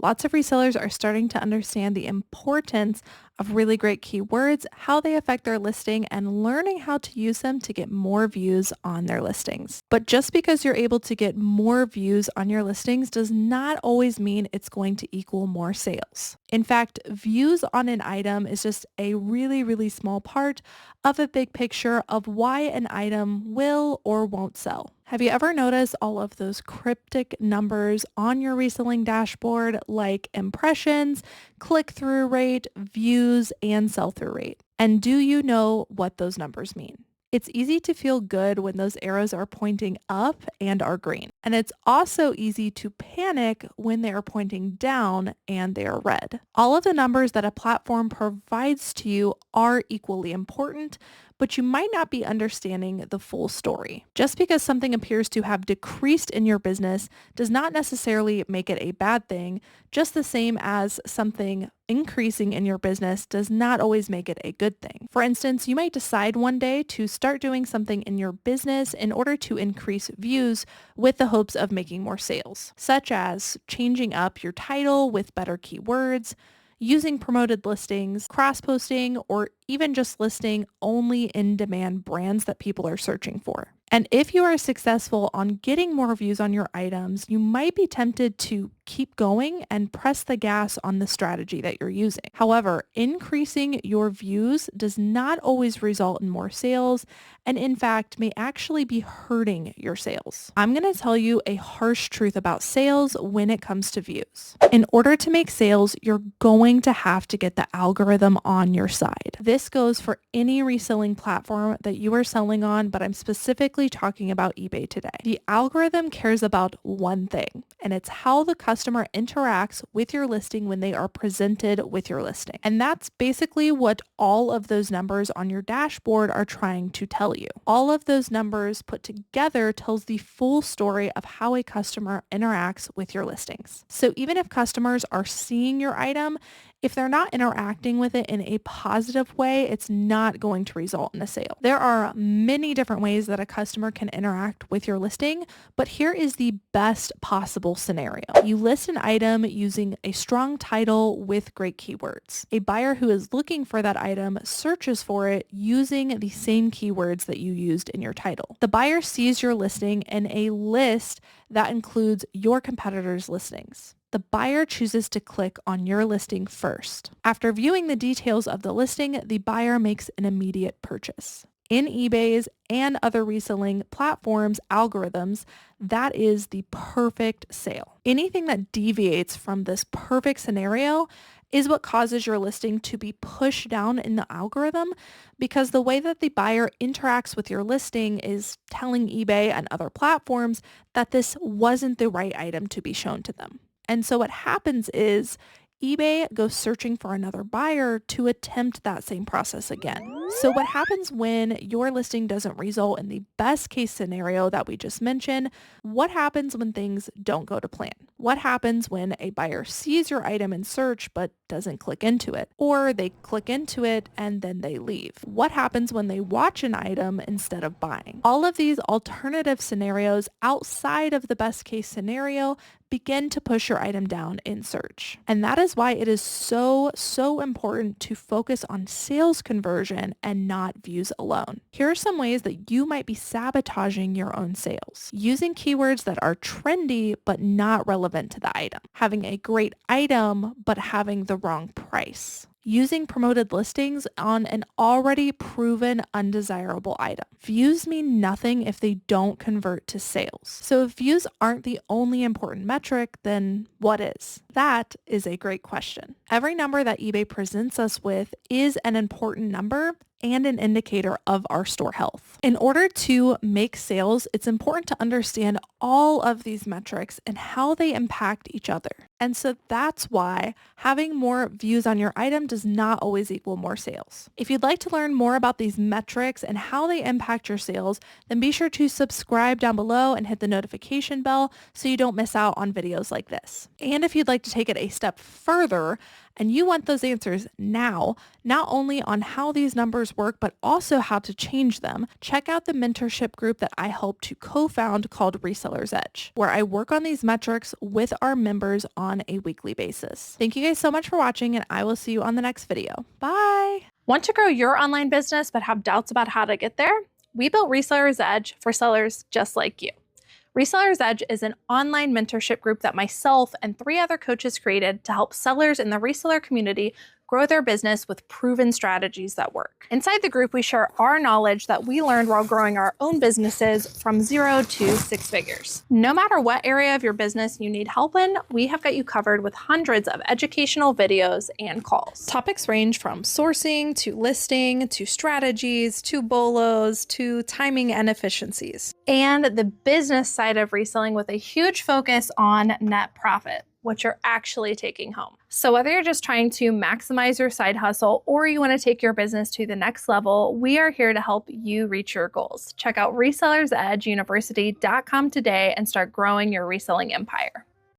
Lots of resellers are starting to understand the importance of really great keywords, how they affect their listing, and learning how to use them to get more views on their listings. But just because you're able to get more views on your listings does not always mean it's going to equal more sales. In fact, views on an item is just a really, really small part of a big picture of why an item will or won't sell. Have you ever noticed all of those cryptic numbers on your reselling dashboard like impressions, click-through rate, views, and sell-through rate? And do you know what those numbers mean? It's easy to feel good when those arrows are pointing up and are green. And it's also easy to panic when they are pointing down and they are red. All of the numbers that a platform provides to you are equally important, but you might not be understanding the full story. Just because something appears to have decreased in your business does not necessarily make it a bad thing, just the same as something increasing in your business does not always make it a good thing. For instance, you might decide one day to start doing something in your business in order to increase views with the hopes of making more sales, such as changing up your title with better keywords, using promoted listings, cross-posting, or even just listing only in-demand brands that people are searching for. And if you are successful on getting more views on your items, you might be tempted to keep going and press the gas on the strategy that you're using. However, increasing your views does not always result in more sales, and in fact may actually be hurting your sales. I'm going to tell you a harsh truth about sales when it comes to views. In order to make sales, you're going to have to get the algorithm on your side. This goes for any reselling platform that you are selling on, but I'm specifically talking about eBay today. The algorithm cares about one thing, and it's how the customer interacts with your listing when they are presented with your listing. And that's basically what all of those numbers on your dashboard are trying to tell you. All of those numbers put together tells the full story of how a customer interacts with your listings. So even if customers are seeing your item, if they're not interacting with it in a positive way, it's not going to result in a sale. There are many different ways that a customer can interact with your listing, but here is the best possible scenario. You list an item using a strong title with great keywords. A buyer who is looking for that item searches for it using the same keywords that you used in your title. The buyer sees your listing in a list that includes your competitors' listings. The buyer chooses to click on your listing first. After viewing the details of the listing, the buyer makes an immediate purchase. In eBay's and other reselling platforms' algorithms, that is the perfect sale. Anything that deviates from this perfect scenario is what causes your listing to be pushed down in the algorithm, because the way that the buyer interacts with your listing is telling eBay and other platforms that this wasn't the right item to be shown to them. And so what happens is eBay goes searching for another buyer to attempt that same process again. So what happens when your listing doesn't result in the best case scenario that we just mentioned? What happens when things don't go to plan? What happens when a buyer sees your item in search but doesn't click into it? Or they click into it and then they leave? What happens when they watch an item instead of buying? All of these alternative scenarios outside of the best case scenario begin to push your item down in search. And that is why it is so important to focus on sales conversion and not views alone. Here are some ways that you might be sabotaging your own sales. Using keywords that are trendy but not relevant to the item. Having a great item but having the wrong price. Using promoted listings on an already proven undesirable item. Views mean nothing if they don't convert to sales. So if views aren't the only important metric, then what is? That is a great question. Every number that eBay presents us with is an important number and an indicator of our store health. In order to make sales, it's important to understand all of these metrics and how they impact each other. And so that's why having more views on your item does not always equal more sales. If you'd like to learn more about these metrics and how they impact your sales, then be sure to subscribe down below and hit the notification bell so you don't miss out on videos like this. And if you'd like to take it a step further, and you want those answers now, not only on how these numbers work, but also how to change them, check out the mentorship group that I helped to co-found called Resellers Edge, where I work on these metrics with our members on on a weekly basis. Thank you guys so much for watching, and I will see you on the next video. Bye. Want to grow your online business but have doubts about how to get there? We built Resellers Edge for sellers just like you. Resellers Edge is an online mentorship group that myself and 3 other coaches created to help sellers in the reseller community grow their business with proven strategies that work. Inside the group, we share our knowledge that we learned while growing our own businesses from 0 to 6 figures. No matter what area of your business you need help in, we have got you covered with hundreds of educational videos and calls. Topics range from sourcing to listing to strategies to bolos to timing and efficiencies. And the business side of reselling with a huge focus on net profit, what you're actually taking home. So whether you're just trying to maximize your side hustle or you want to take your business to the next level, we are here to help you reach your goals. Check out resellersedgeuniversity.com today and start growing your reselling empire.